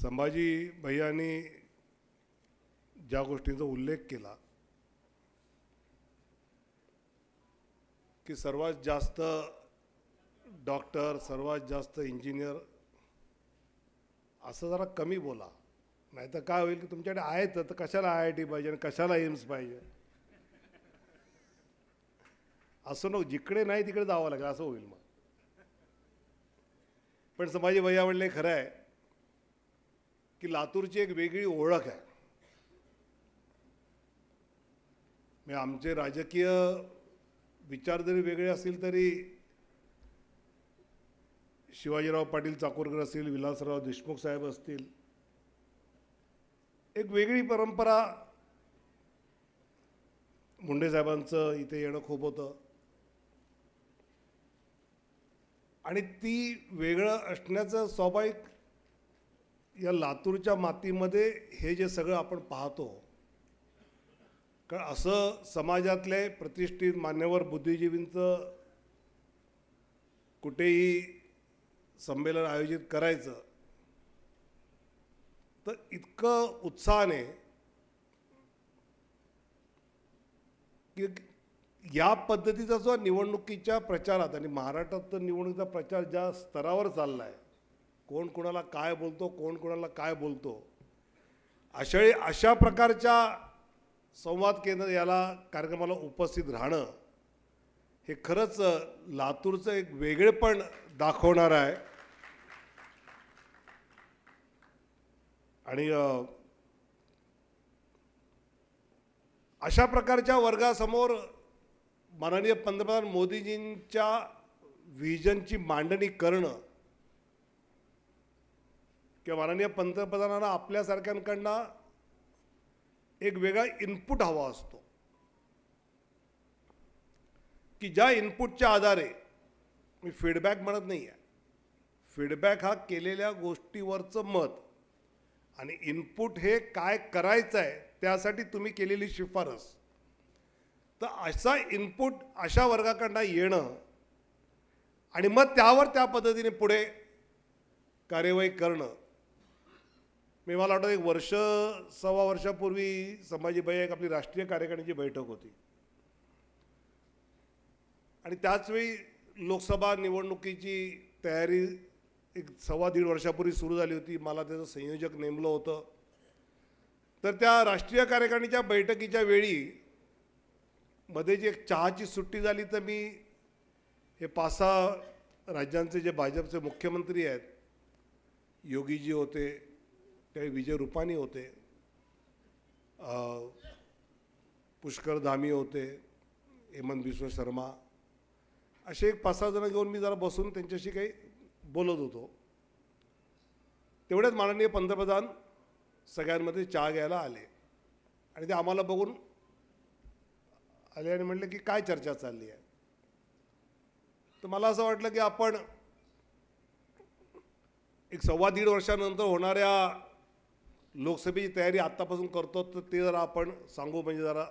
संभाजी भैयांनी ज्या गोष्टींचा उल्लेख केला की सर्वात जास्त डॉक्टर, सर्वात जास्त इंजिनियर, असं जरा कमी बोला, नाहीतर काय होईल की तुमच्याकडे आहेत तर कशाला IIT पाहिजे आणि कशाला एम्स पाहिजे, असं नको. जिकडे नाही तिकडे जावं लागेल असं होईल मग. पण संभाजी भैया म्हणले खरं आहे की लातूरची एक वेगळी ओळख आहे. म्हणजे आमचे राजकीय विचार जरी वेगळे असतील तरी शिवाजीराव पाटील चाकूरकर असतील, विलासराव देशमुख साहेब असतील, एक वेगळी परंपरा मुंडे साहेबांचं इथे येणं खूप होतं आणि ती वेगळं असण्याचं स्वाभाविक या लातूरच्या मातीमध्ये हे जे सगळं आपण पाहतो. कारण असं समाजातले प्रतिष्ठित मान्यवर बुद्धिजीवींचं कुठेही संमेलन आयोजित करायचं तर इतकं उत्साहाने की या पद्धतीचा जो निवडणुकीच्या प्रचारात आणि महाराष्ट्रात तर निवडणुकीचा प्रचार ज्या स्तरावर चालला आहे, कोण कोणाला काय बोलतो, कोण कोणाला काय बोलतो, अशा प्रकारच्या संवाद केंद्र याला कार्यक्रमाला उपस्थित राहणं हे खरंच लातूरचं एक वेगळेपण दाखवणार आहे. आणि अशा प्रकारच्या वर्गासमोर माननीय पंतप्रधान मोदीजींच्या व्हिजनची मांडणी करणं किंवा माननीय पंतप्रधानांना आपल्यासारख्यांकडनं एक वेगळा इनपुट हवा असतो की ज्या इनपुटच्या आधारे, मी फीडबॅक म्हणत नाही आहे, फीडबॅक हा केलेल्या गोष्टीवरचं मत आणि इनपुट हे काय करायचं आहे त्यासाठी तुम्ही केलेली शिफारस. तर असा इनपुट अशा वर्गाकडनं येणं आणि मग त्यावर त्या पद्धतीने पुढे कार्यवाही करणं. मी मला वाटतं एक वर्ष सव्वा वर्षापूर्वी संभाजी भैया एक आपली राष्ट्रीय कार्यकारिणीची बैठक होती आणि त्याचवेळी लोकसभा निवडणुकीची तयारी एक सव्वा दीड वर्षापूर्वी सुरू झाली होती. मला त्याचं संयोजक नेमलं होतं. तर त्या राष्ट्रीय कार्यकारिणीच्या बैठकीच्या वेळी मध्ये जी एक चहाची सुट्टी झाली तर मी हे 5-6 राज्यांचे जे भाजपचे मुख्यमंत्री आहेत, योगीजी होते, त्यावेळी विजय रुपानी होते, पुष्कर धामी होते, हेमंत बिस्व शर्मा, असे एक 5-6 जण घेऊन मी जरा बसून त्यांच्याशी काही बोलत होतो. तेवढ्याच माननीय पंतप्रधान सगळ्यांमध्ये चहा घ्यायला आले आणि ते आम्हाला बघून आले आणि म्हटले की काय चर्चा चालली आहे. तर मला असं वाटलं की आपण एक सव्वा दीड वर्षानंतर होणाऱ्या लोकसभेची तयारी आत्तापासून करतो तर ते जरा आपण सांगू, म्हणजे जरा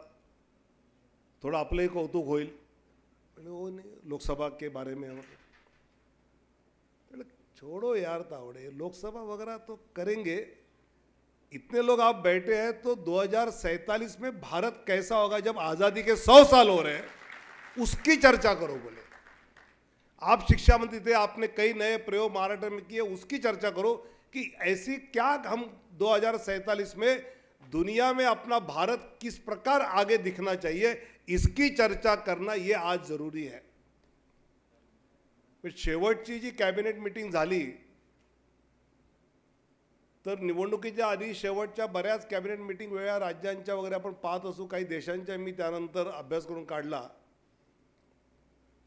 थोडं आपलंही कौतुक होईल. हो नहीं, लोकसभा के बारे में छोड़ो यार तावड़े, लोकसभा वगैरह तो करेंगे, इतने लोग आप बैठे हैं तो 2047 में भारत कैसा होगा जब आज़ादी के 100 साल हो रहे हैं, उसकी चर्चा करो. बोले आप शिक्षा मंत्री थे, आपने कई नए प्रयोग महाराष्ट्र में किए, उसकी चर्चा करो कि ऐसी क्या हम 2047 में दुनिया में अपना भारत किस प्रकार आगे दिखना चाहिए, इसकी चर्चा करना ये आज जरूरी है. शेवटची जी कॅबिनेट मीटिंग झाली तर निवडणुकीच्या आधी शेवटच्या बऱ्याच कॅबिनेट मीटिंग वेळा राज्यांच्या वगैरे आपण पाहत असू, काही देशांच्या मी त्यानंतर अभ्यास करून काढला.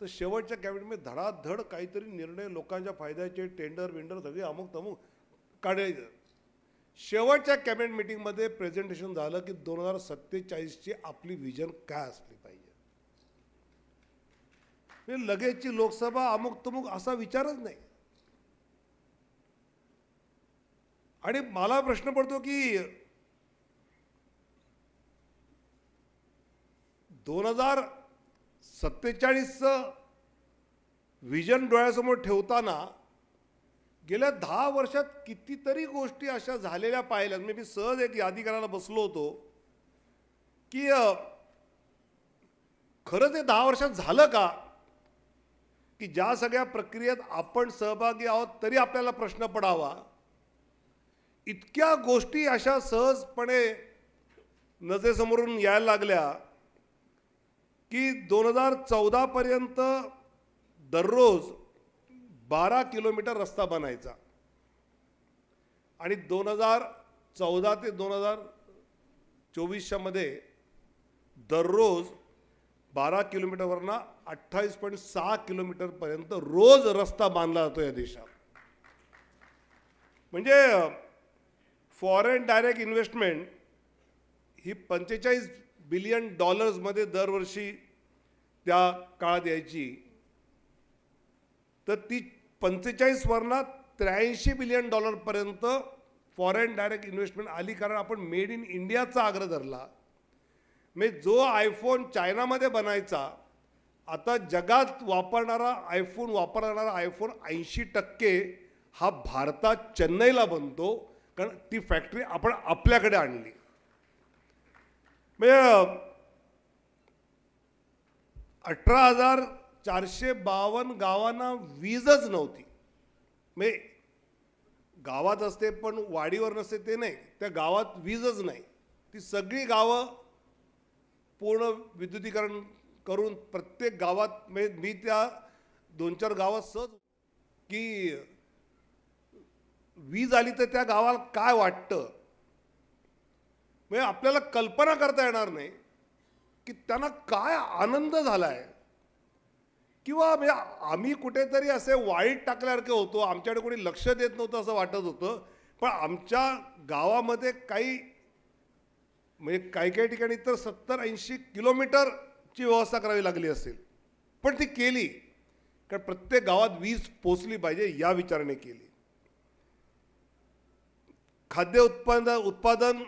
तर शेवटच्या कॅबिनेटमध्ये धडाधड काहीतरी निर्णय लोकांच्या फायद्याचे, टेंडर विंडर सगळे अमुक तमुक काढायचं. शेवटच्या कॅबिनेट मीटिंगमध्ये प्रेझेंटेशन झालं की 2047ची आपली विजन काय असली पाहिजे. लगेचची लोकसभा अमुक तमुक असा विचारच नाही. आणि मला प्रश्न पडतो की 2047चं विजन डोळ्यासमोर ठेवताना गेल्या 10 वर्षात कितीतरी गोष्टी अशा झालेल्या पाहिल्यात. मी सहज एक यादी करायला बसलो होतो की खरं ते 10 वर्षात झालं का, की ज्या सगळ्या प्रक्रियेत आपण सहभागी आहोत तरी आपल्याला प्रश्न पडावा. इतक्या गोष्टी अशा सहजपणे नजरेसमोरून यायला लागल्या की 2014 पर्यंत दररोज 12 किलोमीटर रस्ता बनायचा आणि 2014 ते 2024 मध्ये दररोज 12 किलोमीटरवरनं 28.6 किलोमीटरपर्यंत रोज रस्ता बांधला जातो या देशात. म्हणजे फॉरेन डायरेक्ट इन्व्हेस्टमेंट ही $45 बिलियन मध्ये दरवर्षी त्या काळात यायची, तर ती 45 वरनं $83 बिलियन पर्यंत फॉरेन डायरेक्ट इन्व्हेस्टमेंट आली, कारण आपण मेड इन इंडियाचा आग्रह धरला. म्हणजे जो आयफोन चायनामध्ये बनायचा, आता जगात वापरणारा आयफोन 80% हा भारतात चेन्नईला बनतो, कारण ती फॅक्टरी आपण आपल्याकडे आणली. म्हणजे 18,452 गावांना वीजच नव्हती. म्हणजे गावात असते पण वाडीवर नसते ते नाही, त्या गावात वीजच नाही. ती सगळी गावं पूर्ण विद्युतीकरण करून प्रत्येक गावात, म्हणजे मी त्या 2-4 गावात सहज की वीज आली तर त्या गावाला काय वाटतं, म्हणजे आपल्याला कल्पना करता येणार नाही की त्यांना काय आनंद झालाय. किंवा म्हणजे आम्ही कुठेतरी असे वाईट टाकल्यासारखे होतो, आमच्याकडे कोणी लक्ष देत नव्हतं असं वाटत होतं. पण आमच्या गावामध्ये काही म्हणजे काही ठिकाणी तर 70-80 किलोमीटरची व्यवस्था करावी लागली असेल, पण ती केली, कारण प्रत्येक गावात वीज पोचली पाहिजे या विचाराने केली. खाद्य उत्पादन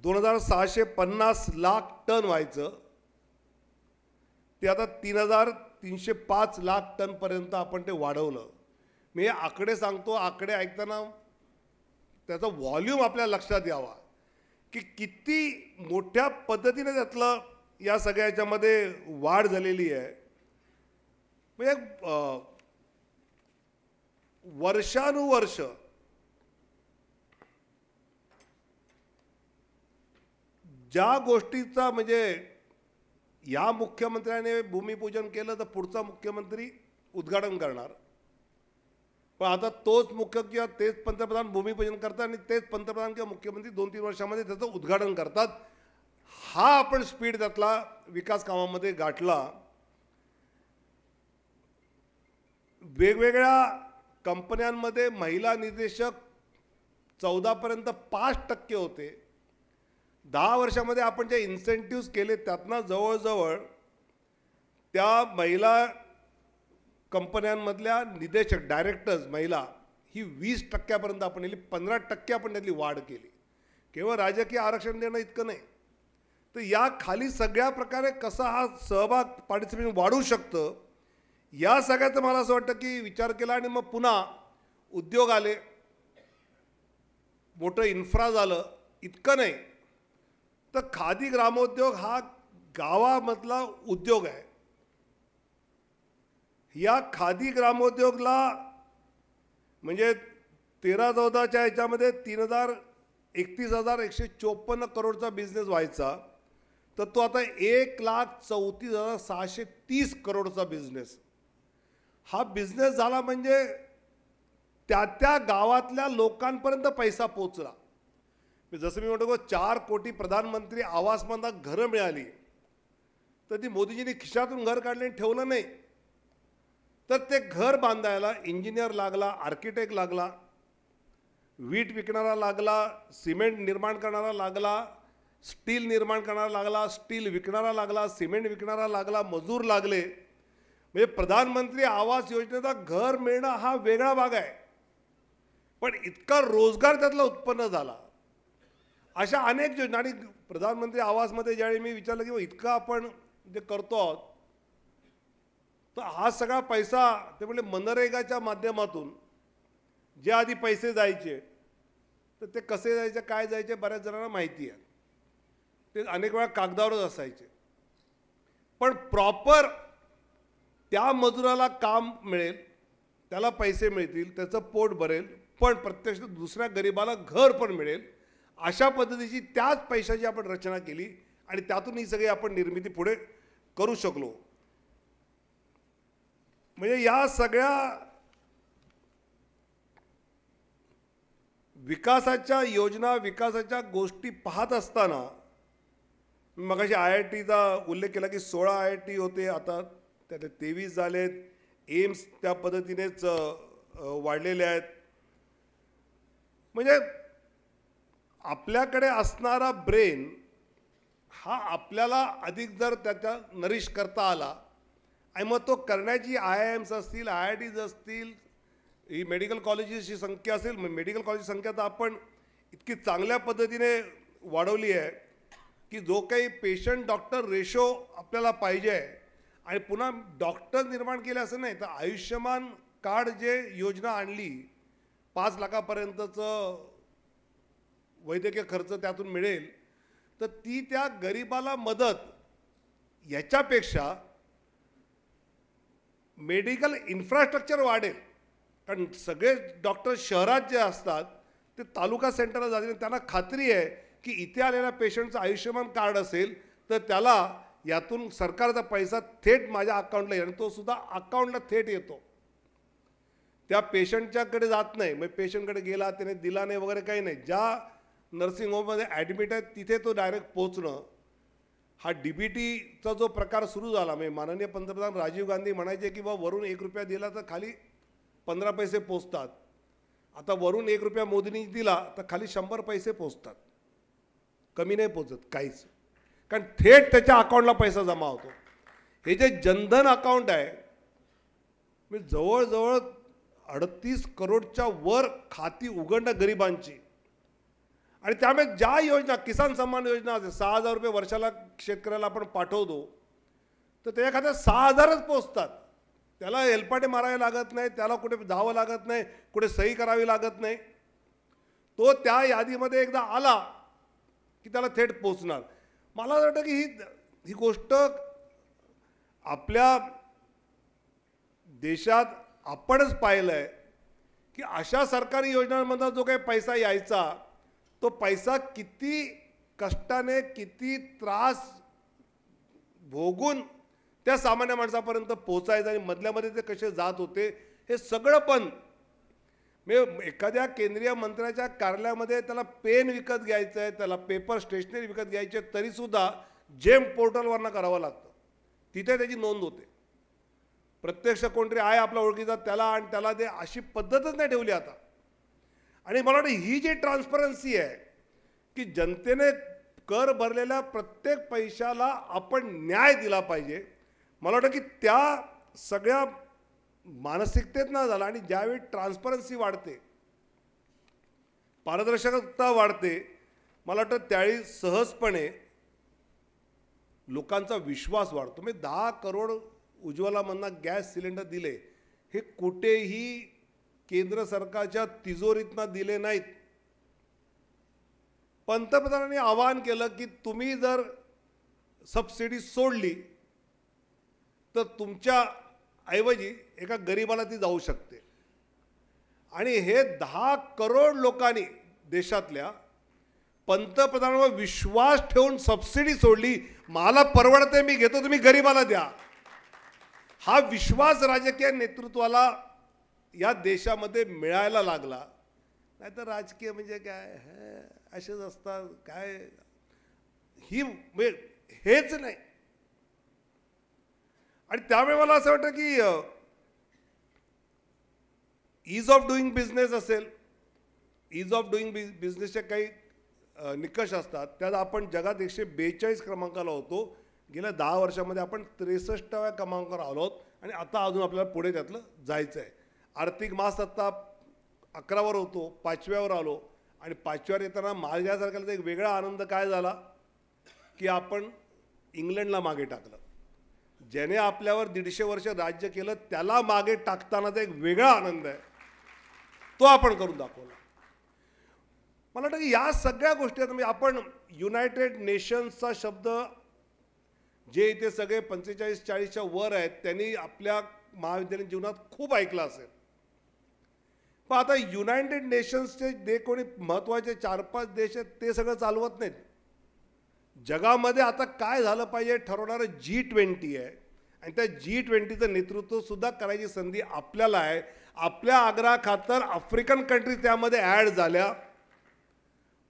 2,650 लाख टन व्हायचं, ते आता 3,305 लाख टनपर्यंत आपण ते वाढवलं. मी आकडे सांगतो, आकडे ऐकताना त्याचा व्हॉल्यूम आपल्या लक्षात यावा की किती मोठ्या पद्धतीने त्यातलं या सगळ्याच्यामध्ये वाढ झालेली आहे. म्हणजे वर्षानुवर्ष ज्या गोष्टीचा म्हणजे या मुख्यमंत्र्याने भूमिपूजन केलं तर पुढचा मुख्यमंत्री उद्घाटन करणार, पण आता तोच मुख्य किंवा तेच पंतप्रधान भूमिपूजन करतात आणि तेच पंतप्रधान किंवा मुख्यमंत्री 2-3 वर्षामध्ये त्याचं उद्घाटन करतात. हा आपण स्पीड त्यातला विकास कामामध्ये गाठला. वेगवेगळ्या कंपन्यांमध्ये महिला निर्देशक 14 पर्यंत 5% होते. 10 वर्षामध्ये आपण जे इन्सेंटिव्स केले त्यातनं जवळजवळ त्या महिला कंपन्यांमधल्या निदेशक डायरेक्टर्स महिला ही 20% आपण नेली, 15% आपण त्यातली वाढ केली. केवळ राजकीय आरक्षण देणं इतकं नाही, तर या खाली सगळ्या प्रकारे कसा हा सहभाग पार्टिसिपेशन वाढू शकतं या सगळ्याचं मला असं वाटतं की विचार केला. आणि मग पुन्हा उद्योग आले, मोठं इन्फ्रा झालं. इतकं नाही तर खादी ग्रामोद्योग हा गावामधला उद्योग आहे. या खादी ग्रामोद्योगला म्हणजे 13-14च्या ह्याच्यामध्ये 31,154 करोडचा बिझनेस व्हायचा, तर तो आता 1,34,630 करोडचा बिझनेस. हा बिझनेस झाला म्हणजे त्या गावातल्या लोकांपर्यंत पैसा पोचला. जसं मी म्हणतो 4 कोटी प्रधानमंत्री आवासमधला घरं मिळाली, तर ती मोदीजींनी खिशातून घर काढले आणि ठेवलं नाही, तर ते घर बांधायला इंजिनियर लागला, आर्किटेक्ट लागला, वीट विकणारा लागला, सिमेंट निर्माण करणारा लागला, स्टील निर्माण करणारा लागला, स्टील विकणारा लागला, सिमेंट विकणारा लागला, मजूर लागले. म्हणजे प्रधानमंत्री आवास योजनेचा घर मिळणं हा वेगळा भाग आहे, पण इतका रोजगार त्यातला उत्पन्न झाला. अशा अनेक योजना. आणि प्रधानमंत्री आवासमध्ये ज्यावेळी मी विचारलं की इतकं आपण जे करतो आहोत, तर हा सगळा पैसा ते म्हणजे मनरेगाच्या माध्यमातून जे आधी पैसे जायचे तर ते कसे जायचे काय जायचे बऱ्याच जणांना माहिती आहे. ते अनेक वेळा कागदावरच असायचे. पण प्रॉपर त्या मजुराला काम मिळेल, त्याला पैसे मिळतील, त्याचं पोट भरेल, पण प्रत्यक्ष दुसऱ्या गरीबाला घर पण मिळेल, अशा पद्धतीची त्याच पैशाची आपण रचना केली आणि त्यातून ही सगळी आपण निर्मिती पुढे करू शकलो. म्हणजे या सगळ्या विकासाच्या योजना विकासाच्या गोष्टी पाहत असताना मगाशी IITचा उल्लेख केला की 16 IIT होते, आता त्यात 23 झालेत. एम्स त्या पद्धतीनेच वाढलेले आहेत. म्हणजे आपल्याकडे असणारा ब्रेन हा आपल्याला अधिक जर त्याचा नरिश करता आला आणि मग तो करण्याची IIMs असतील, IITs असतील, ही मेडिकल कॉलेजेसची संख्या असेल. मेडिकल कॉलेजची संख्या तर आपण इतकी चांगल्या पद्धतीने वाढवली आहे की जो काही पेशंट डॉक्टर रेशो आपल्याला पाहिजे आहे आणि पुन्हा डॉक्टर निर्माण केले असं नाही तर आयुष्यमान कार्ड जे योजना आणली 5 लाखापर्यंतचं वैद्यकीय खर्च त्यातून मिळेल, तर ती त्या गरीबाला मदत याच्यापेक्षा मेडिकल इन्फ्रास्ट्रक्चर वाढेल. कारण सगळे डॉक्टर शहरात जे असतात ते तालुका सेंटरला जातील. त्यांना खात्री आहे की इथे आलेल्या पेशंटचं आयुष्यमान कार्ड असेल तर त्याला यातून सरकारचा पैसा थेट माझ्या अकाउंटला येईल आणि तो सुद्धा अकाउंटला थेट येतो, त्या पेशंटच्याकडे जात नाही. मग पेशंटकडे गेला त्याने दिला नाही वगैरे काही नाही. ज्या नर्सिंग होममध्ये ॲडमिट आहेत तिथे तो डायरेक्ट पोचणं. हा DBTचा जो प्रकार सुरू झाला म्हणजे माननीय पंतप्रधान राजीव गांधी म्हणायचे की बाबा वरून 1 रुपया दिला तर खाली 15 पैसे पोचतात. आता वरून 1 रुपया मोदींनी दिला तर खाली 100 पैसे पोचतात, कमी नाही पोचत काहीच. कारण थेट त्याच्या अकाउंटला पैसा जमा होतो. हे जे जनधन अकाउंट आहे म्हणजे जवळजवळ 38 करोडच्या वर खाती उघडणं गरिबांची. आणि त्यामुळे ज्या योजना किसान सन्मान योजना असेल 6,000 रुपये वर्षाला शेतकऱ्याला आपण पाठवतो तर त्या एखाद्या 6,000च पोचतात. त्याला हेलपाटे मारावे लागत नाही, त्याला कुठे जावं लागत नाही, कुठे सही करावी लागत नाही. तो त्या यादीमध्ये एकदा आला की त्याला थेट पोचणार. मला वाटतं की ही गोष्ट आपल्या देशात आपणच पाहिलं आहे की अशा सरकारी योजनांमधून जो काही पैसा यायचा तो पैसा किती कष्टाने किती त्रास भोगून त्या सामान्य माणसापर्यंत पोचायचं आणि मधल्यामध्ये ते कसे जात होते हे सगळं. पण म्हणजे एखाद्या केंद्रीय मंत्र्याच्या कार्यालयामध्ये त्याला पेन विकत घ्यायचं आहे, त्याला पेपर स्टेशनरी विकत घ्यायची आहे, तरीसुद्धा जेम पोर्टलवरनं करावं लागतं. तिथे त्याची नोंद होते. प्रत्यक्ष कोणतरी आहे आपला ओळखीचा त्याला आणि त्याला दे अशी पद्धतच नाही ठेवली आता. आणि मला वाटतं ही जी ट्रान्सपरन्सी आहे की जनतेने कर भरलेल्या प्रत्येक पैशाला आपण न्याय दिला पाहिजे. मला वाटतं की त्या सगळ्या मानसिकतेत न झाला आणि ज्यावेळी ट्रान्सपरन्सी वाढते, पारदर्शकता वाढते, मला वाटतं त्यावेळी सहजपणे लोकांचा विश्वास वाढतो. म्हणजे 10 करोड उज्ज्वलामधनं गॅस सिलेंडर दिले हे कुठेही केंद्र सरकारच्या तिजोरीतनं दिले नाहीत. पंतप्रधानांनी आवाहन केलं की तुम्ही जर सबसिडी सोडली तर तुमच्या ऐवजी एका गरीबाला ती जाऊ शकते. आणि हे 10 करोड लोकांनी देशातल्या पंतप्रधानांवर विश्वास ठेवून सबसिडी सोडली. मला परवडते मी घेतो, तुम्ही गरीबाला द्या. हा विश्वास राजकीय नेतृत्वाला या देशामध्ये मिळायला लागला. नाहीतर राजकीय म्हणजे काय असेच असतात काय, ही हेच नाही. आणि त्यामुळे मला असं वाटतं की ईज ऑफ डुईंग बिझनेस असेल, ईज ऑफ डुईंग बिझनेसचे काही निकष असतात. त्यात आपण जगात 142 क्रमांकाला होतो. गेल्या 10 वर्षामध्ये आपण 63व्या क्रमांकावर आलो आहोत आणि आता अजून आपल्याला पुढे त्यातलं जायचं आहे. आर्थिक महासत्ता 11वर होतो, 5व्यावर आलो आणि 5व्यावर येताना माझ्यासारख्याला एक वेगळा आनंद काय झाला की आपण इंग्लंडला मागे टाकलं. ज्याने आपल्यावर 150 वर्ष राज्य केलं त्याला मागे टाकतानाचा एक वेगळा आनंद आहे, तो आपण करून दाखवला. मला वाटतं की या सगळ्या गोष्टी आहेत. म्हणजे आपण युनायटेड नेशन्सचा शब्द जे इथे सगळे 45-40च्या वर आहेत त्यांनी आपल्या महाविद्यालयीन जीवनात खूप ऐकला असेल. पण आता युनायटेड नेशन्सचे जे कोणी महत्त्वाचे 4-5 देश आहेत ते सगळं चालवत नाहीत. जगामध्ये आता काय झालं पाहिजे ठरवणारं G20 आहे आणि त्या G20चं नेतृत्व सुद्धा करायची संधी आपल्याला आहे. आपल्या आग्रहाखातर आफ्रिकन कंट्रीज त्यामध्ये ॲड झाल्या.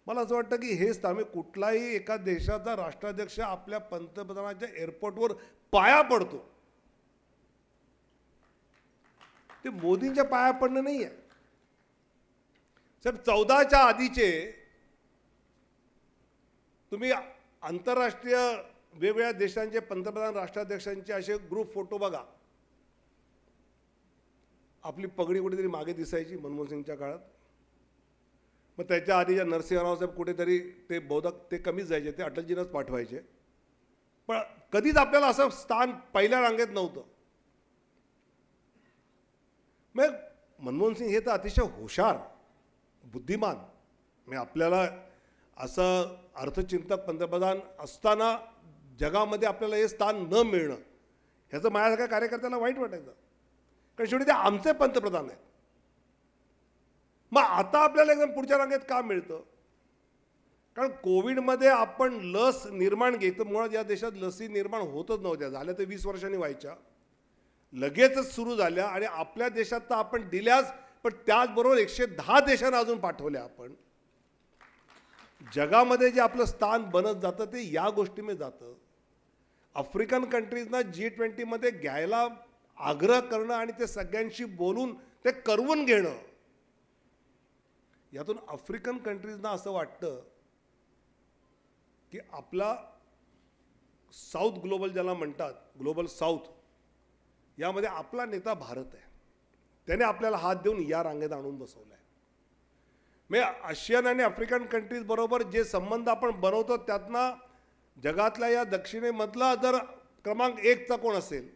मला असं वाटतं की हेच आम्ही कुठलाही एका देशाचा राष्ट्राध्यक्ष आपल्या पंतप्रधानाच्या एअरपोर्टवर पाया पडतो ते मोदींच्या पाया पडणं नाही आहे. साहेब 14च्या आधीचे तुम्ही आंतरराष्ट्रीय वेगवेगळ्या देशांचे पंतप्रधान राष्ट्राध्यक्षांचे असे ग्रुप फोटो बघा. आपली पगडी कुठेतरी मागे दिसायची मनमोहन सिंगच्या काळात. मग त्याच्या आधीच्या नरसिंहराव साहेब कुठेतरी ते बहुधा ते कमीच जायचे, ते अटलजींनाच पाठवायचे. पण कधीच आपल्याला असं स्थान पहिल्या रांगेत नव्हतं. मग मनमोहन सिंग हे तर अतिशय हुशार बुद्धिमान, म्हणजे आपल्याला असं अर्थचिंतक पंतप्रधान असताना जगामध्ये आपल्याला हे स्थान न मिळणं ह्याचं माझ्यासारख्या कार्यकर्त्याला वाईट वाटायचं, कारण शेवटी ते आमचे पंतप्रधान आहेत. मग आता आपल्याला एकदम पुढच्या रांगेत का मिळतं? कारण कोविडमध्ये आपण लस निर्माण घेतो. मुळात या देशात लसी निर्माण होतच नव्हत्या, झाल्या तर 20 वर्षांनी व्हायच्या, लगेचच सुरू झाल्या. आणि आपल्या देशात तर आपण दिल्याच, पण त्याचबरोबर 110 देशांना अजून पाठवल्या आपण. जगामध्ये जे आपलं स्थान बनत जातं ते या गोष्टीमध्ये जातं. आफ्रिकन कंट्रीजना G20मध्ये घ्यायला आग्रह करणं आणि ते सगळ्यांशी बोलून ते करवून घेणं, यातून आफ्रिकन कंट्रीजना असं वाटतं की आपला साऊथ ग्लोबल ज्याला म्हणतात, ग्लोबल साऊथ, यामध्ये आपला नेता भारत आहे. त्याने आपल्याला हात देऊन या रांगेत आणून बसवलं आहे. म्हणजे आशियन आणि आफ्रिकन कंट्रीज बरोबर जे संबंध आपण बनवतो त्यातनं जगातल्या या दक्षिणेमधला जर क्रमांक 1चा कोण असेल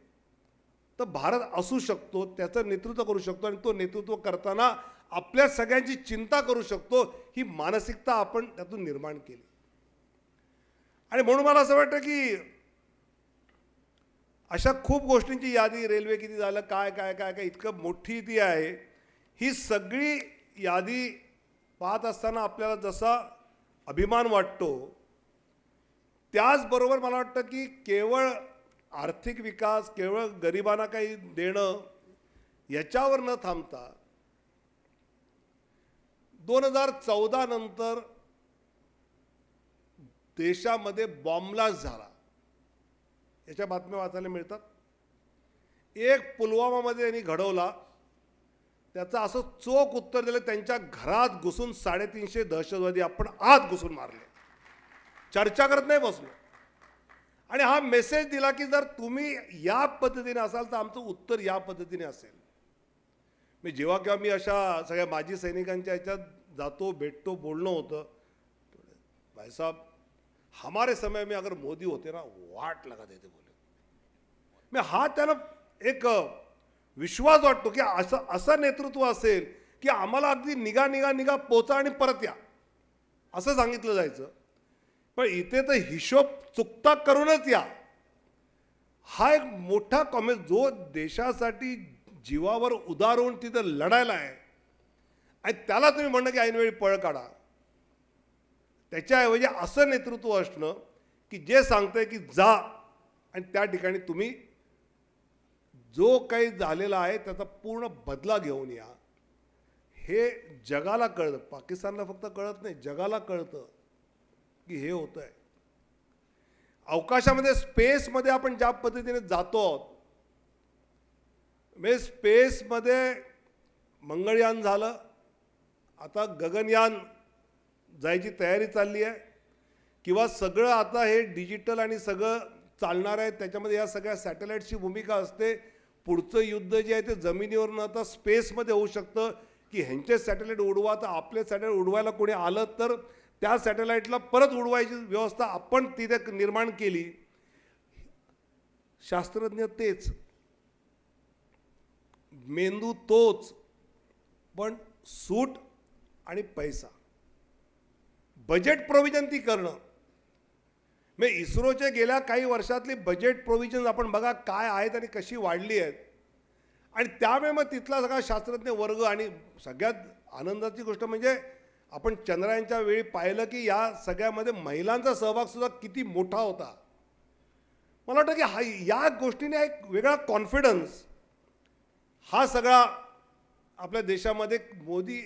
तर भारत असू शकतो, त्याचं नेतृत्व करू शकतो. आणि तो नेतृत्व करताना आपल्या सगळ्यांची चिंता करू शकतो, ही मानसिकता आपण त्यातून निर्माण केली. आणि म्हणून मला असं वाटतं की अशा खूप गोष्टींची यादी, रेल्वे किती झालं, काय काय काय काय इतकं मोठी ती आहे. ही सगळी यादी पाहत असताना आपल्याला जसा अभिमान वाटतो, त्याचबरोबर मला वाटतं की केवळ आर्थिक विकास, केवळ गरिबांना काही देणं याच्यावर न थांबता 2014 नंतर देशामध्ये बॉम्बलास्ट झाला, याच्या बातम्या वाचायला मिळतात. एक पुलवामामध्ये त्यांनी घडवला, त्याचं असं चोख उत्तर दिलं. त्यांच्या घरात घुसून 350 दहशतवादी आपण आत घुसून मारले, चर्चा करत नाही बसलो. आणि हा मेसेज दिला की जर तुम्ही या पद्धतीने असाल तर आमचं उत्तर या पद्धतीने असेल. मी जेव्हा केव्हा मी अशा सगळ्या माजी सैनिकांच्या ह्याच्यात जातो, भेटतो, बोलणं होतं, भाई साहब हमारे समय में अगर मोदी होते ना वाट लगा देते बोले. मी हा त्याला एक विश्वास वाटतो की असं नेतृत्व असेल की आम्हाला अगदी निघा पोचा आणि परत या असं सांगितलं जायचं. पण इथे तर हिशोब चुकता करूनच या, हा एक मोठा कॉमेंट जो देशासाठी जीवावर उदार होऊन तिथं लढायला आहे आणि त्याला तुम्ही म्हणणं की ऐनवेळी पळ काढा. त्याच्याऐवजी असं नेतृत्व असणं की जे सांगतंय की जा आणि त्या ठिकाणी तुम्ही जो काही झालेला आहे त्याचा पूर्ण बदला घेऊन या. हे जगाला कळतं, पाकिस्तानला फक्त कळत नाही, जगाला कळतं की हे होतं आहे. अवकाशामध्ये स्पेसमध्ये आपण ज्या पद्धतीने जातो आहोत, म्हणजे स्पेसमध्ये मंगळयान झालं, आता गगनयान जायची तयारी चालली आहे, किंवा सगळं आता हे डिजिटल आणि सगळं चालणार आहे. त्याच्यामध्ये या सगळ्या सॅटेलाईटची भूमिका असते. पुढचं युद्ध जे आहे ते जमिनीवर न आता स्पेसमध्ये होऊ शकतं की ह्यांचे सॅटेलाईट उडवा, तर आपले सॅटेलाईट उडवायला कोणी आलं तर त्या सॅटेलाईटला परत उडवायची व्यवस्था आपण तिथे निर्माण केली. शास्त्रज्ञ तेच, मेंदू तोच, पण सूट आणि पैसा, बजेट प्रोव्हिजन ती करणं. मग इस्रोचे गेल्या काही वर्षातली बजेट प्रोव्हिजन आपण बघा काय आहेत आणि कशी वाढली आहेत. आणि त्यामुळे मग तिथला सगळा शास्त्रज्ञ वर्ग, आणि सगळ्यात आनंदाची गोष्ट म्हणजे आपण चंद्रायनच्या वेळी पाहिलं की या सगळ्यामध्ये महिलांचा सहभागसुद्धा किती मोठा होता. मला वाटतं की हा या गोष्टीने एक वेगळा कॉन्फिडन्स हा सगळा आपल्या देशामध्ये मोदी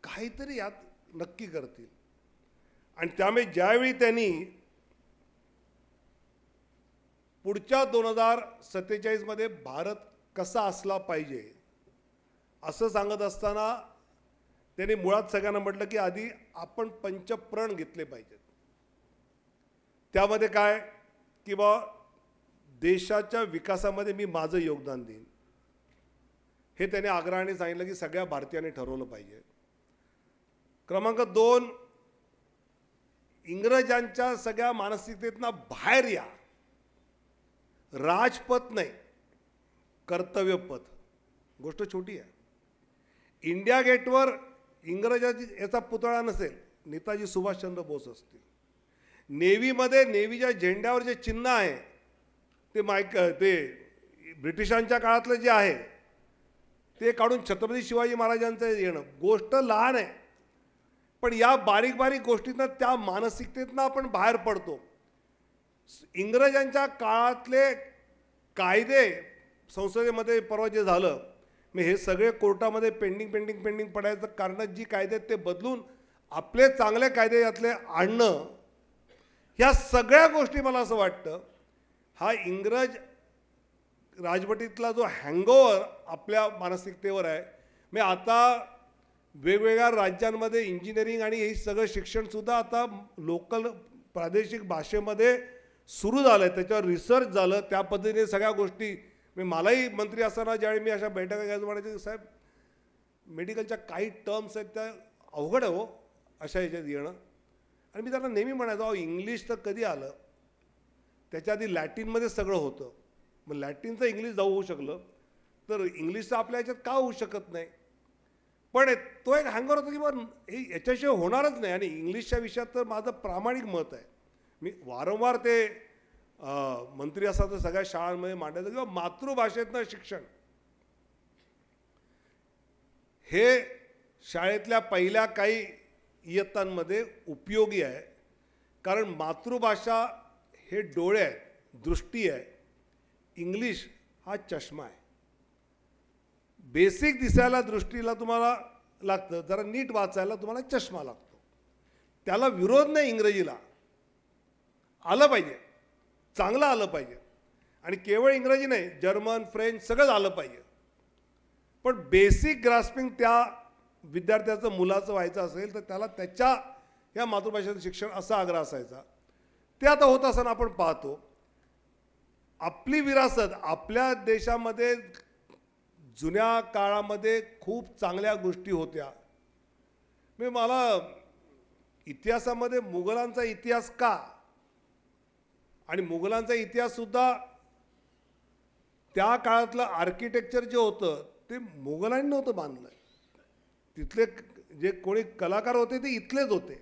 काहीतरी यात नक्की करतील. आणि त्यामुळे ज्यावेळी त्यांनी पुढच्या 2047मध्ये भारत कसा असला पाहिजे असं सांगत असताना त्यांनी मुळात सगळ्यांना म्हटलं की आधी आपण पंचप्रण घेतले पाहिजेत. त्यामध्ये काय की बा देशाच्या विकासामध्ये मी माझं योगदान देईन, हे त्याने आग्रहाने सांगितलं की सगळ्या भारतीयांनी ठरवलं पाहिजे. क्रमांक 2, इंग्रजांच्या सगळ्या मानसिकतेतनं बाहेर या. राजपथ नाही, कर्तव्यपथ. गोष्ट छोटी आहे. इंडिया गेटवर इंग्रजाची याचा पुतळा नसेल, नेताजी सुभाषचंद्र बोस असतील. नेव्हीमध्ये नेव्हीच्या झेंड्यावर जे चिन्ह आहे ते ब्रिटिशांच्या काळातलं जे आहे ते काढून छत्रपती शिवाजी महाराजांचं येणं. गोष्ट लहान आहे, पण या बारीक बारीक गोष्टीतनं त्या मानसिकतेतनं आपण बाहेर पडतो. इंग्रजांच्या काळातले कायदे संसदेमध्ये परवा जे झालं, मी हे सगळे कोर्टामध्ये पेंडिंग पडायचं कारण जी कायदे आहेत ते बदलून आपले चांगले कायदे यातले आणणं, ह्या सगळ्या गोष्टी मला असं वाटतं हा इंग्रज राजवटीतला जो हँगओव्हर आपल्या मानसिकतेवर आहे. मी आता वेगवेगळ्या राज्यांमध्ये इंजिनिअरिंग आणि हे सगळं शिक्षणसुद्धा आता लोकल प्रादेशिक भाषेमध्ये सुरू झालं आहे, त्याच्यावर रिसर्च झालं. त्या पद्धतीने सगळ्या गोष्टी मलाही मंत्री असताना ज्यावेळी मी अशा बैठका घ्यायचं म्हणायचे साहेब मेडिकलच्या काही टर्म्स आहेत त्या अवघड आहे हो अशा ह्याच्यात येणं. आणि मी त्यांना नेहमी म्हणायचो अहो इंग्लिश तर कधी आलं, त्याच्या आधी लॅटिनमध्ये सगळं होतं. मग लॅटिनचं इंग्लिश जाऊ होऊ शकलं तर इंग्लिशचं आपल्या ह्याच्यात का होऊ शकत नाही. पण तो एक हँगर होता की मग हे याच्याशिवाय होणारच नाही. आणि इंग्लिशच्या विषयात तर माझं प्रामाणिक मत आहे. मी वारंवार ते मंत्री असतात सगळ्या शाळांमध्ये मांडायचं किंवा मातृभाषेतनं शिक्षण हे शाळेतल्या पहिल्या काही इयत्तांमध्ये उपयोगी आहे. कारण मातृभाषा हे डोळे आहेत, दृष्टी आहे, इंग्लिश हा चष्मा आहे. बेसिक दिसायला दृष्टीला तुम्हाला लागतं, जरा नीट वाचायला तुम्हाला चष्मा लागतो. त्याला विरोध नाही, इंग्रजीला आलं पाहिजे, चांगलं आलं पाहिजे. आणि केवळ इंग्रजी नाही, जर्मन, फ्रेंच सगळंच आलं पाहिजे. पण बेसिक ग्रास्पिंग त्या विद्यार्थ्याचं मुलाचं व्हायचं असेल तर त्याला त्याच्या या मातृभाषेचं शिक्षण असा आग्रह असायचा. ते आता होत असताना आपण पाहतो आपली विरासत, आपल्या देशामध्ये जुन्या काळामध्ये खूप चांगल्या गोष्टी होत्या. मला इतिहासामध्ये मुघलांचा इतिहास का, आणि मुघलांचा इतिहाससुद्धा त्या काळातलं आर्किटेक्चर जे होतं ते मुघलांनी नव्हतं बांधलं. तिथले जे कोणी कलाकार होते ते इथलेच होते,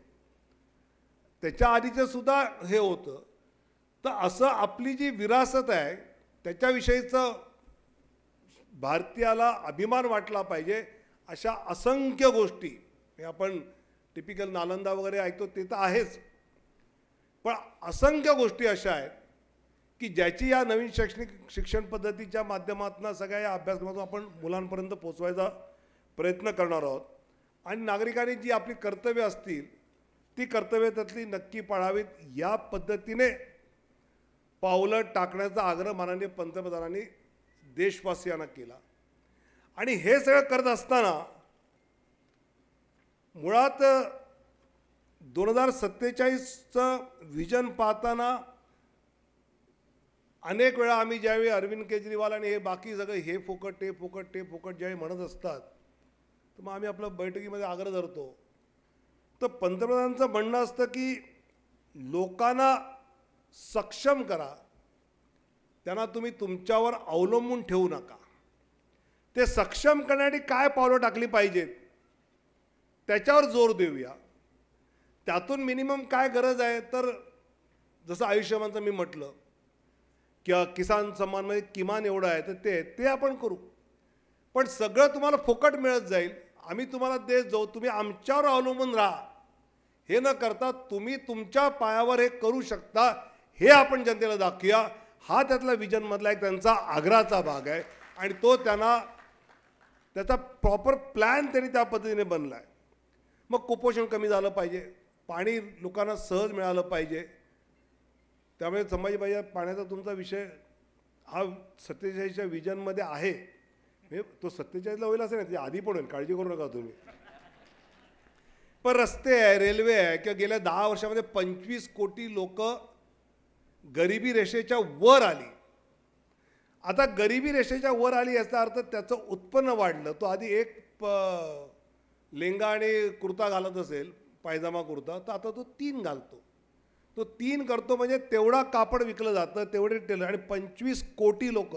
त्याच्या आधीचं सुद्धा हे होतं. तर असं आपली जी विरासत आहे त्याच्याविषयीचं भारतीयाला अभिमान वाटला पाहिजे. अशा असंख्य गोष्टी आपण टिपिकल नालंदा वगैरे ऐकतो ते तर आहेच, पण असंख्य गोष्टी अशा आहेत की ज्याची या नवीन शैक्षणिक शिक्षण पद्धतीच्या माध्यमातून सगळ्या या अभ्यासक्रमातून आपण मुलांपर्यंत पोचवायचा प्रयत्न करणार आहोत. आणि नागरिकांनी जी आपली कर्तव्य असतील ती कर्तव्य त्यातली नक्की पाळावीत. या पद्धतीने पावलं टाकण्याचा आग्रह माननीय पंतप्रधानांनी देशवासियांना केला. आणि हे सगळं करत असताना मुळात 2047चं व्हिजन पाहताना अनेक वेळा आम्ही ज्यावेळी अरविंद केजरीवाल आणि हे बाकी सगळं हे फुकट ते फुकट ते फुकट ज्यावेळी म्हणत असतात तर मग आम्ही आपल्या बैठकीमध्ये आग्रह धरतो. तर पंतप्रधानांचं म्हणणं असतं की लोकांना सक्षम करा, त्यांना तुम्ही तुमच्यावर अवलंबून ठेवू नका. ते सक्षम करण्यासाठी काय पावलं टाकली पाहिजेत त्याच्यावर जोर देऊया. त्यातून मिनिमम काय गरज आहे तर जसं आयुष्यमानचं मी म्हटलं किंवा किसान सन्मानमध्ये किमान एवढं आहे तर ते आपण करू. पण सगळं तुम्हाला फुकट मिळत जाईल, आम्ही तुम्हाला देत जाऊ, तुम्ही आमच्यावर अवलंबून राहा, हे न करता तुम्ही तुमच्या पायावर हे करू शकता हे आपण जनतेला दाखवूया. हा त्यातला विजनमधला एक त्यांचा आग्रहाचा भाग आहे आणि तो त्यांना त्याचा प्रॉपर प्लॅन त्यांनी त्या पद्धतीने बनला आहे. मग कुपोषण कमी झालं पाहिजे, पाणी लोकांना सहज मिळालं पाहिजे. त्यामुळे संभाजीबाई पाण्याचा तुमचा विषय हा 47च्या विजनमध्ये आहे. तो 47ला होईल असं नाही, त्याच्या आधी पण होईल, काळजी करू नका तुम्ही. पण रस्ते आहे, रेल्वे आहे किंवा गेल्या 10 वर्षामध्ये 25 कोटी लोक गरिबी रेषेच्या वर आली. आता गरिबी रेषेच्या वर आली याचा अर्थ त्याचं उत्पन्न वाढलं. तो आधी एक लेंगा आणि कुर्ता घालत असेल, पायजामा कुर्ता, तर आता तो 3 घालतो. तो 3 करतो म्हणजे तेवढा कापड विकलं जातं, तेवढे टेलर आणि 25 कोटी लोक.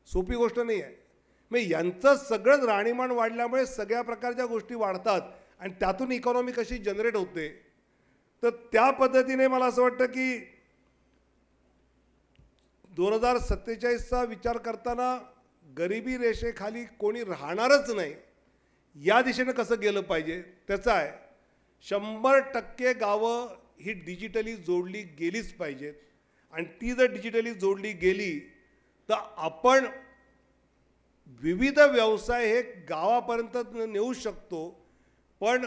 सोपी गोष्ट नाही आहे. मग यांचं सगळंच राहणीमान वाढल्यामुळे सगळ्या प्रकारच्या गोष्टी वाढतात आणि त्यातून इकॉनॉमी कशी जनरेट होते. तर त्या पद्धतीने मला असं वाटतं की 2047चा विचार करताना गरिबी रेषेखाली कोणी राहणारच नाही या दिशेने कसं गेलं पाहिजे त्याचं आहे. 100% गावं ही डिजिटली जोडली गेलीच पाहिजेत आणि ती जर डिजिटली जोडली गेली तर आपण विविध व्यवसाय हे गावापर्यंत नेऊ शकतो. पण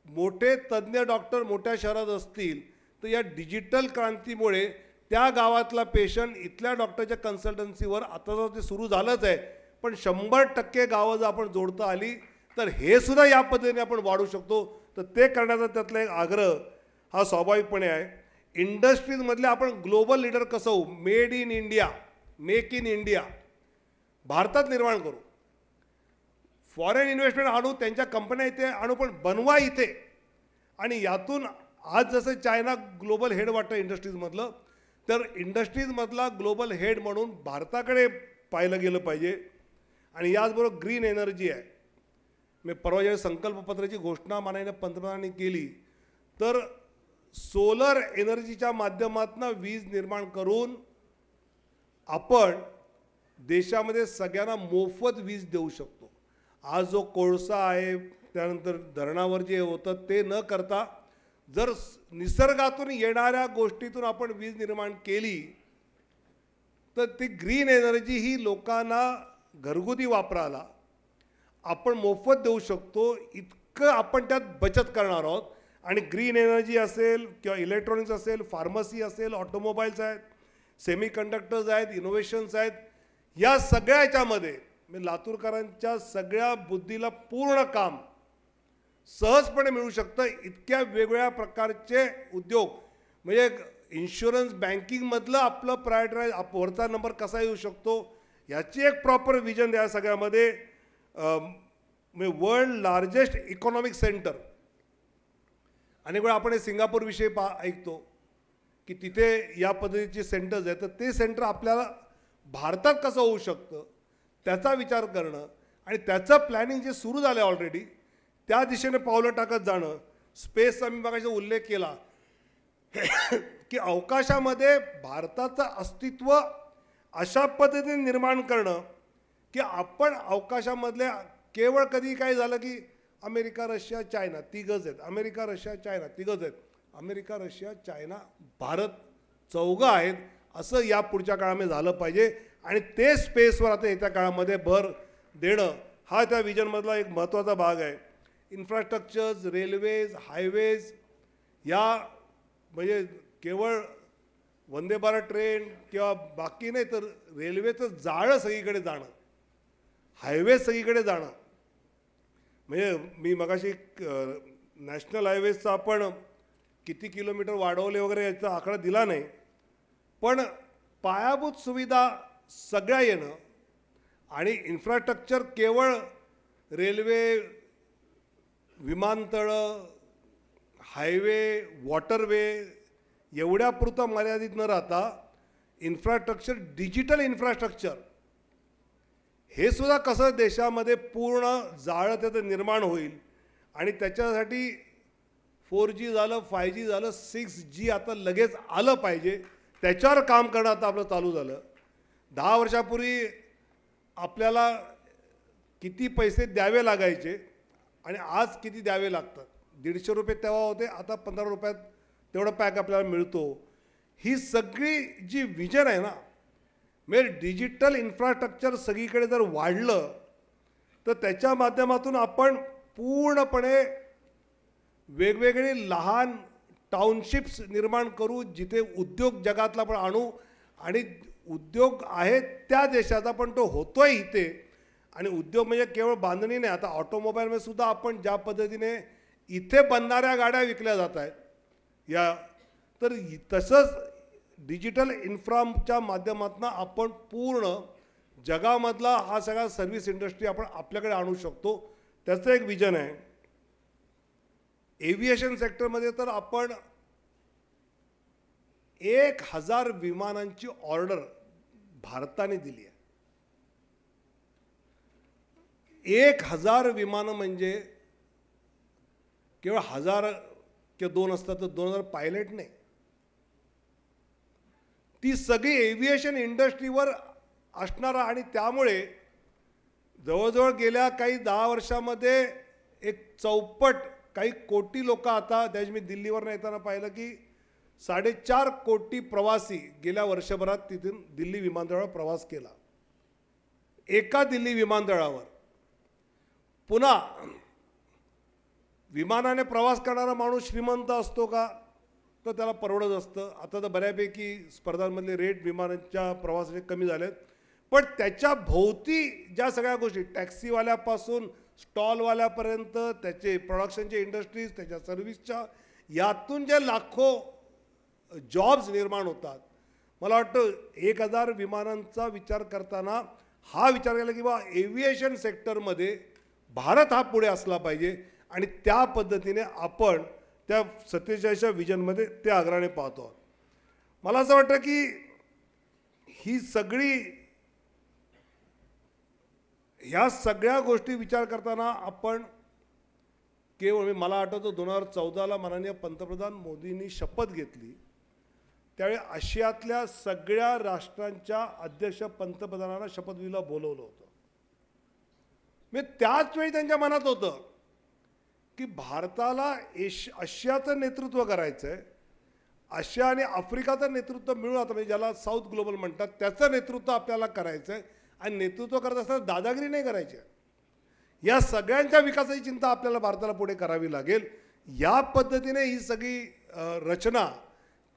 मोठे तज्ज्ञ डॉक्टर मोठ्या शहरात असतील तर या डिजिटल क्रांतीमुळे त्या गावातला पेशंट इथल्या डॉक्टरच्या कन्सल्टन्सीवर आता जर ते सुरू झालंच आहे, पण 100% गावं जर आपण जोडता आली तर हे सुद्धा या पद्धतीने आपण वाढू शकतो. तर ते करण्याचा त्यातला एक आग्रह हा स्वाभाविकपणे आहे. इंडस्ट्रीजमधले आपण ग्लोबल लीडर कसं होऊ, made in India, make in India भारतात निर्माण करू. फॉरेन इन्व्हेस्टमेंट आणू, त्यांच्या कंपन्या इथे आणू, पण बनवा इथे. आणि यातून आज जसं चायना ग्लोबल हेड वाटतं इंडस्ट्रीजमधलं, तर इंडस्ट्रीजमधला ग्लोबल हेड म्हणून भारताकडे पाहिलं गेलं पाहिजे. आणि याचबरोबर ग्रीन एनर्जी आहे. मी परवा ज्यावेळी संकल्पपत्राची घोषणा माननीय पंतप्रधानांनी केली तर सोलर एनर्जीच्या माध्यमातून वीज निर्माण करून आपण देशामध्ये सगळ्यांना मोफत वीज देऊ शकतो. आज जो कोळसा आहे त्यानंतर धरणावर जे होतं ते न करता जर निसर्गातून येणाऱ्या गोष्टीतून आपण वीज निर्माण केली तर ती ग्रीन एनर्जी ही लोकांना घरगुती वापरायला आपण मोफत देऊ शकतो. इतकं आपण त्यात बचत करणार आहोत. आणि ग्रीन एनर्जी असेल किंवा इलेक्ट्रॉनिक्स असेल, फार्मसी असेल, ऑटोमोबाईल्स आहेत, सेमीकंडक्टर्स आहेत, इनोव्हेशन्स आहेत, या सगळ्या याच्यामध्ये मी लातूरकरांच्या सगळ्या बुद्धीला पूर्ण काम सहजपणे मिळू शकतं. इतक्या वेगवेगळ्या प्रकारचे उद्योग, म्हणजे इन्शुरन्स बँकिंगमधलं आपलं प्रायॉरिटाईज वरचा नंबर कसा येऊ शकतो याची एक प्रॉपर विजन या सगळ्यामध्ये. म्हणजे वर्ल्ड लार्जेस्ट इकॉनॉमिक सेंटर, अनेक वेळा आपण सिंगापूरविषयी ऐकतो की तिथे या पद्धतीचे सेंटर्स आहेत, तर ते सेंटर आपल्याला भारतात कसं होऊ शकतं त्याचा विचार करणं आणि त्याचं प्लॅनिंग जे सुरू झालं आहे ऑलरेडी त्या दिशेने पावलं टाकत जाणं. स्पेसचा मी बघायचा उल्लेख केला की अवकाशामध्ये भारताचं अस्तित्व अशा पद्धतीने निर्माण करणं की आपण अवकाशामधल्या केवळ कधी काय झालं की अमेरिका, रशिया, चायना तिघंच आहेत, अमेरिका, रशिया, चायना तिघंच आहेत, अमेरिका, रशिया, चायना, भारत चौघं आहेत असं या पुढच्या काळामध्ये झालं पाहिजे. आणि ते स्पेसवर आता येत्या काळामध्ये भर देणं हा त्या विजनमधला एक महत्त्वाचा भाग आहे. इन्फ्रास्ट्रक्चर्स, रेल्वेज, हायवेज, या म्हणजे केवळ वंदे भारत ट्रेन किंवा बाकी नाही तर रेल्वेचं जाळं सगळीकडे जाणं, हायवे सगळीकडे जाणं. म्हणजे मी मगाशी नॅशनल हायवेजचा आपण किती किलोमीटर वाढवले वगैरे याचा आकडा दिला नाही, पण पायाभूत सुविधा सगळ्या येणं आणि इन्फ्रास्ट्रक्चर केवळ रेल्वे, विमानतळं, हायवे, वॉटरवे एवढ्यापुरतं मर्यादित न राहता इन्फ्रास्ट्रक्चर, डिजिटल इन्फ्रास्ट्रक्चर हे सुद्धा कसं देशामध्ये पूर्ण जाळं त्याचं निर्माण होईल आणि त्याच्यासाठी 4G झालं, 5G झालं, 6G आता लगेच आलं पाहिजे, त्याच्यावर काम करणं आता आपलं चालू झालं. 10 वर्षापूर्वी आपल्याला किती पैसे द्यावे लागायचे आणि आज किती द्यावे लागतात. 150 रुपये तेव्हा होते, आता 15 रुपयात तेवढा पॅक आपल्याला मिळतो. ही सगळी जी विजन आहे ना, म्हणजे डिजिटल इन्फ्रास्ट्रक्चर सगळीकडे जर वाढलं तर त्याच्या माध्यमातून आपण पूर्णपणे वेगवेगळे लहान टाउनशिप्स निर्माण करू, जिथे उद्योग जगातला पण आणू आणि उद्योग आहे त्या देशाचा पण तो होतोय इथे. आणि उद्योग म्हणजे केवळ बांधणी नाही, आता ऑटोमोबाईलमध्ये सुद्धा आपण ज्या पद्धतीने इथे बनणाऱ्या गाड्या विकल्या जात आहेत या, तर तसंच डिजिटल इन्फ्राच्या माध्यमातून आपण पूर्ण जगामधला हा सगळा सर्व्हिस इंडस्ट्री आपण आपल्याकडे आणू शकतो. त्याचं एक विजन आहे. एव्हिएशन सेक्टरमध्ये तर आपण 1000 विमानांची ऑर्डर भारताने दिली आहे. 1000 विमानं म्हणजे केवळ 1000 किंवा 2 असतात तर 2000 पायलट नाही. ती सगळी एव्हिएशन इंडस्ट्रीवर असणारा आणि त्यामुळे जवळजवळ गेल्या काही 10 वर्षामध्ये एक चौपट काही कोटी लोक आता, त्याची मी दिल्लीवर येताना पाहिलं की 4.5 कोटी प्रवासी गेल्या वर्षभरात तिथून दिल्ली विमानतळावर प्रवास केला. एका दिल्ली विमानतळावर. पुन्हा विमानाने प्रवास करणारा माणूस श्रीमंत असतो का, तर त्याला परवडत असतं. आता तर बऱ्यापैकी स्पर्धांमधले रेट विमानांच्या प्रवासाचे कमी झालेत, पण त्याच्या भोवती ज्या सगळ्या गोष्टी, टॅक्सीवाल्यापासून स्टॉलवाल्यापर्यंत, त्याचे प्रोडक्शनचे इंडस्ट्रीज, त्याच्या सर्व्हिसच्या, यातून जे लाखो जॉब्स निर्माण होतात. मला वाटतं 1000 विमानांचा विचार करताना हा विचार केला की बा एव्हिएशन सेक्टरमध्ये भारत हा पुढे असला पाहिजे आणि त्या पद्धतीने आपण त्या 47च्या विजनमध्ये ते अग्राने पाहतो. मला असं वाटतं की ही सगळी ह्या सगळ्या गोष्टी विचार करताना आपण केवळ, मला आठवतं 2014ला माननीय पंतप्रधान मोदींनी शपथ घेतली त्यावेळी आशियातल्या सगळ्या राष्ट्रांच्या अध्यक्ष पंतप्रधानांना शपथविधीला बोलवलं होतं. मी त्याच वेळी त्यांच्या मनात होतं की भारताला आशियाचं नेतृत्व करायचं आहे. आशिया आणि आफ्रिकाचं नेतृत्व मिळून, आता म्हणजे ज्याला साऊथ ग्लोबल म्हणतात, त्याचं नेतृत्व आपल्याला करायचं आहे. आणि नेतृत्व करत असताना दादागिरी नाही करायची. या सगळ्यांच्या विकासाची चिंता आपल्याला भारताला पुढे करावी लागेल. या पद्धतीने ही सगळी रचना,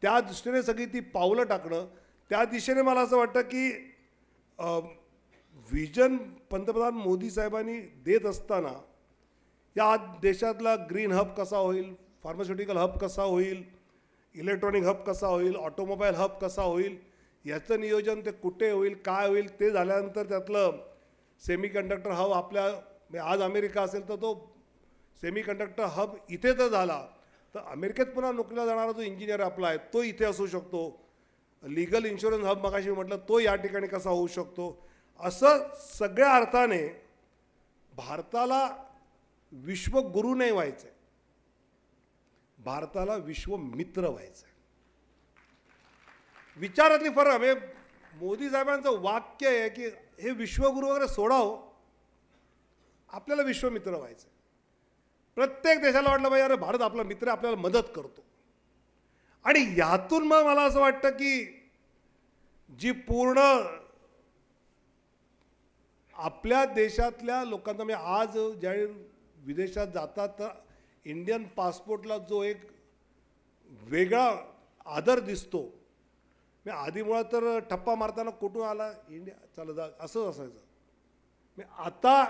त्या दृष्टीने सगळी ती पावलं टाकणं, त्या दिशेने मला असं वाटतं की विजन पंतप्रधान मोदी साहेबांनी देत असताना या देशातला ग्रीन हब कसा होईल, फार्मास्युटिकल हब कसा होईल, इलेक्ट्रॉनिक हब कसा होईल, ऑटोमोबाईल हब कसा होईल, याचं नियोजन ते कुठे होईल, काय होईल, ते झाल्यानंतर त्यातलं सेमीकंडक्टर हब आपल्या आज अमेरिका असेल तर तो सेमीकंडक्टर हब इथे तर झाला तर अमेरिकेत पुन्हा नोकरीला जाणारा जो इंजिनियर आपला आहे तो इथे असू शकतो. लीगल इन्शुरन्स हब मगाशी म्हटलं तो या ठिकाणी कसा होऊ शकतो. असं सगळ्या अर्थाने भारताला विश्वगुरू नाही व्हायचं आहे, भारताला विश्वमित्र व्हायचं आहे. विचारातली फरक म्हणजे मोदी साहेबांचं वाक्य आहे की हे विश्वगुरू वगैरे सोडावं, आपल्याला विश्वमित्र व्हायचं आहे. प्रत्येक देशाला वाटलं पाहिजे अरे भारत आपला मित्र, आपल्याला मदत करतो. आणि यातून मग मला असं वाटतं की जी पूर्ण आपल्या देशातल्या लोकांना, म्हणजे आज ज्यावेळी विदेशात जातात तर इंडियन पासपोर्टला जो एक वेगळा आदर दिसतो. मी आधी मुळात तर ठप्पा मारताना कुठून आला, इंडिया, चला जा, असंच असायचं. मी आता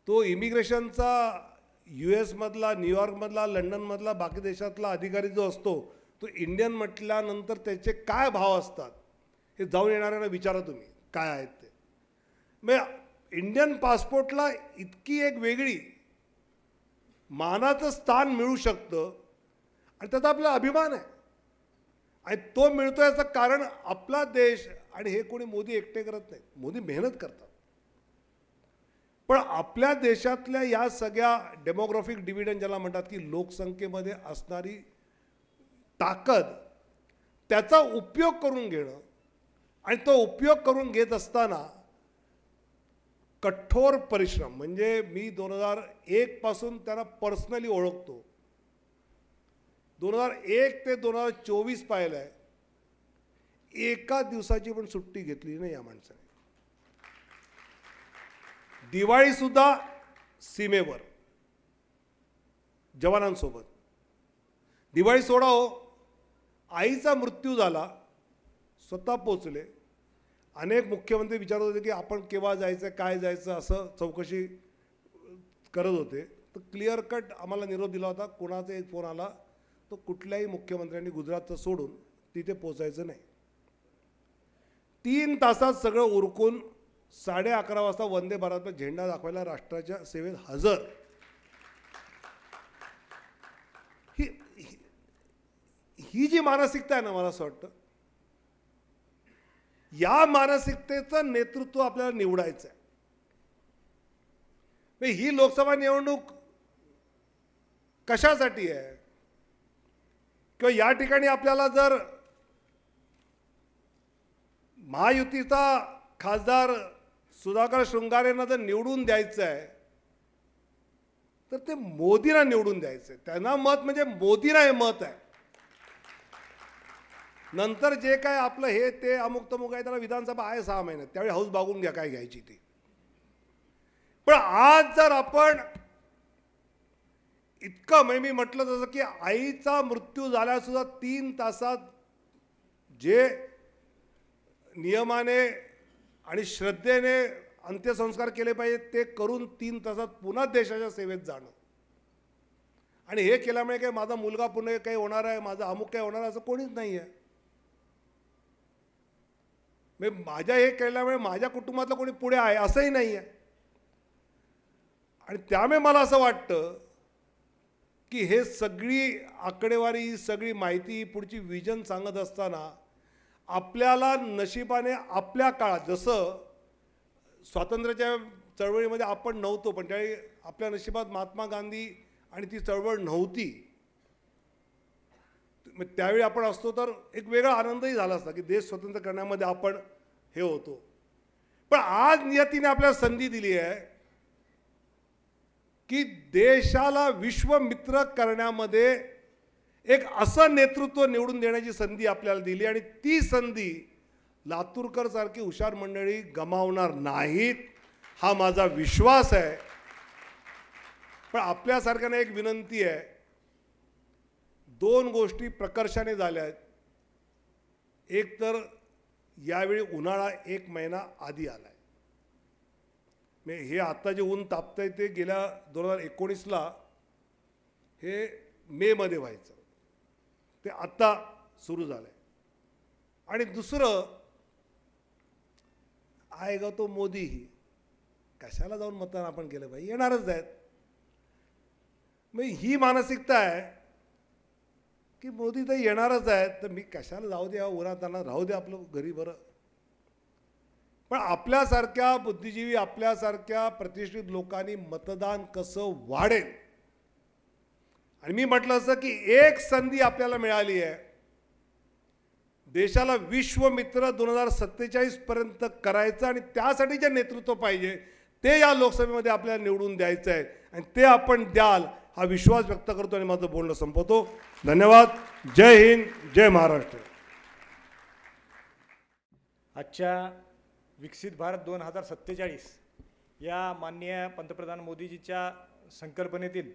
तो इमिग्रेशनचा US मधला, न्यूयॉर्कमधला, लंडनमधला, बाकी देशातला अधिकारी जो असतो तो इंडियन म्हटल्यानंतर त्याचे काय भाव असतात हे जाऊन येणाऱ्यांना विचारा तुम्ही काय आहेत ते. म्हणजे इंडियन पासपोर्टला इतकी एक वेगळी मानाचं स्थान मिळू शकतं आणि त्याचा आपला अभिमान आहे. आणि तो मिळतो याचं कारण आपला देश, आणि हे कोणी मोदी एकटे करत नाहीत, मोदी मेहनत करतात. पण आपल्या देशातल्या या सगळ्या डेमोग्राफिक डिव्हिडंड ज्याला म्हणतात की लोकसंख्येमध्ये असणारी ताकद, त्याचा उपयोग करून घेणं, आणि तो उपयोग करून घेत असताना कठोर परिश्रम, म्हणजे मी 2001 पासून त्यांना पर्सनली ओळखतो, 2001 ते 2024 पाहिलं आहे, एका दिवसाची पण सुट्टी घेतली नाही या माणसाने. दिवाळीसुद्धा सीमेवर जवानांसोबत. दिवाळी सोडा हो, आईचा मृत्यू झाला, स्वतः पोचले. अनेक मुख्यमंत्री विचारत होते की आपण केव्हा जायचं, काय जायचं, असं चौकशी करत होते. तर क्लिअर कट आम्हाला निरोप दिला होता, कोणाचा एक फोन आला, तो कुठल्याही मुख्यमंत्र्यांनी गुजरातचं सोडून तिथे पोचायचं नाही. 3 तासात सगळं उरकून 11:30 वाजता वंदे भारतचा झेंडा दाखवायला राष्ट्राच्या सेवेत हजर. ही जी मानसिकता आहे ना, मला असं वाटतं या मानसिकतेचं नेतृत्व आपल्याला निवडायचं आहे. ही लोकसभा निवडणूक कशासाठी आहे, किंवा या ठिकाणी आपल्याला जर महायुतीचा खासदार सुधाकर शृंगारेंना जर निवडून द्यायचं आहे, तर ते मोदींना निवडून द्यायचं आहे. त्यांना मत म्हणजे मोदींना हे मत आहे. नंतर जे काय आपलं हे ते अमुक तमुक आहे, त्याला विधानसभा आहे 6 महिन्यात, त्यावेळी हौस बागून घ्या काय घ्यायची ती. पण आज जर आपण इतकं, म्हणजे मी म्हटलं जसं की आईचा मृत्यू झाल्यासुद्धा 3 तासात जे नियमाने आणि श्रद्धेने अंत्यसंस्कार केले पाहिजे ते करून 3 तासात पुन्हा देशाच्या सेवेत जाणं, आणि हे केल्यामुळे काही माझा मुलगा पुणे काही होणार आहे, माझा अमुक काही होणार आहे, असं कोणीच नाही आहे. माझ्या हे केल्यामुळे माझ्या कुटुंबातलं कोणी पुढे आहे असंही नाही आहे. आणि त्यामुळे मला असं वाटतं की हे सगळी आकडेवारी, सगळी माहिती, पुढची विजन सांगत असताना आपल्याला नशिबाने आपल्या काळात, जसं स्वातंत्र्याच्या चळवळीमध्ये आपण नव्हतो, पण त्यावेळी आपल्या नशिबात महात्मा गांधी आणि ती चळवळ नव्हती, त्यावेळी आपण असतो तर एक वेगळा आनंदही झाला असता की देश स्वतंत्र करण्यामध्ये आपण हे होतो. पण आज नियतीने आपल्याला संधी दिली आहे की देशाला विश्वमित्र करण्यामध्ये एक असं नेतृत्व निवडून देण्याची संधी आपल्याला दिली, आणि ती संधी लातूरकर सारखी हुशार मंडळी गमावणार नाहीत, हा माझा विश्वास आहे. पण आपल्यासारख्यांना एक विनंती आहे, 2 गोष्टी प्रकर्षाने झाल्या आहेत. एक तर यावेळी उन्हाळा 1 महिना आधी आला आहे. हे आता जे ऊन तापतंय ते गेल्या 2019ला हे मेमध्ये व्हायचं, ते आता सुरू झालंय. आणि दुसरं आहे का तो मोदीही, कशाला जाऊन मतदान आपण केलं पाहिजे, येणारच आहेत. मग ही मानसिकता आहे की मोदी तर येणारच आहेत, तर मी कशाला जाऊ द्या उन्हात, त्यांना राहू द्या आपलं घरी बरं. पण आपल्यासारख्या बुद्धिजीवी, आपल्यासारख्या प्रतिष्ठित लोकांनी मतदान कसं वाढेल, आणि मी म्हटलं असं की एक संधी आपल्याला मिळाली आहे, देशाला विश्वमित्र 2047 पर्यंत करायचं, आणि त्यासाठी जे नेतृत्व पाहिजे ते या लोकसभेमध्ये आपल्याला निवडून द्यायचं आहे, आणि ते आपण द्याल हा विश्वास व्यक्त करतो आणि माझं बोलणं संपवतो. धन्यवाद. जय हिंद, जय महाराष्ट्र. आजच्या विकसित भारत 2047 या माननीय पंतप्रधान मोदीजीच्या संकल्पनेतील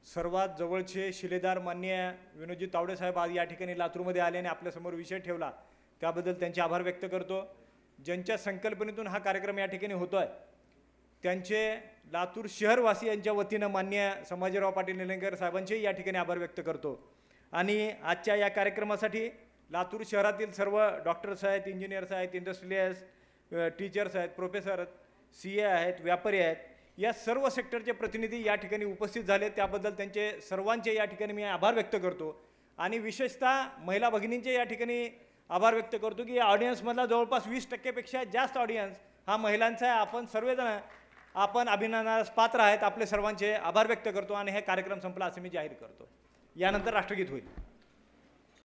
सर्वात जवळचे शिलेदार माननीय विनोदजी तावडे साहेब आज या ठिकाणी लातूरमध्ये आले आणि आपल्यासमोर विषय ठेवला, त्याबद्दल त्यांचे आभार व्यक्त करतो. ज्यांच्या संकल्पनेतून हा कार्यक्रम या ठिकाणी होतो आहे त्यांचे लातूर शहरवासियांच्या वतीनं माननीय संभाजीराव पाटील निलंगेकर साहेबांचे या ठिकाणी आभार व्यक्त करतो. आणि आजच्या या कार्यक्रमासाठी लातूर शहरातील सर्व डॉक्टर्स आहेत, इंजिनियर्स आहेत, इंडस्ट्रियलिस्ट, टीचर्स आहेत, प्रोफेसर, CA आहेत, व्यापारी आहेत, या सर्व सेक्टरचे प्रतिनिधी या ठिकाणी उपस्थित झाले, त्याबद्दल त्यांचे सर्वांचे या ठिकाणी मी आभार व्यक्त करतो. आणि विशेषतः महिला भगिनींचे या ठिकाणी आभार व्यक्त करतो की या ऑडियन्समधला जवळपास 20% जास्त ऑडियन्स हा महिलांचा आहे. आपण सर्वजण आपण अभिनंदनास पात्र आहेत. आपले सर्वांचे आभार व्यक्त करतो आणि हे कार्यक्रम संपला असे मी जाहीर करतो. यानंतर राष्ट्रगीत होईल.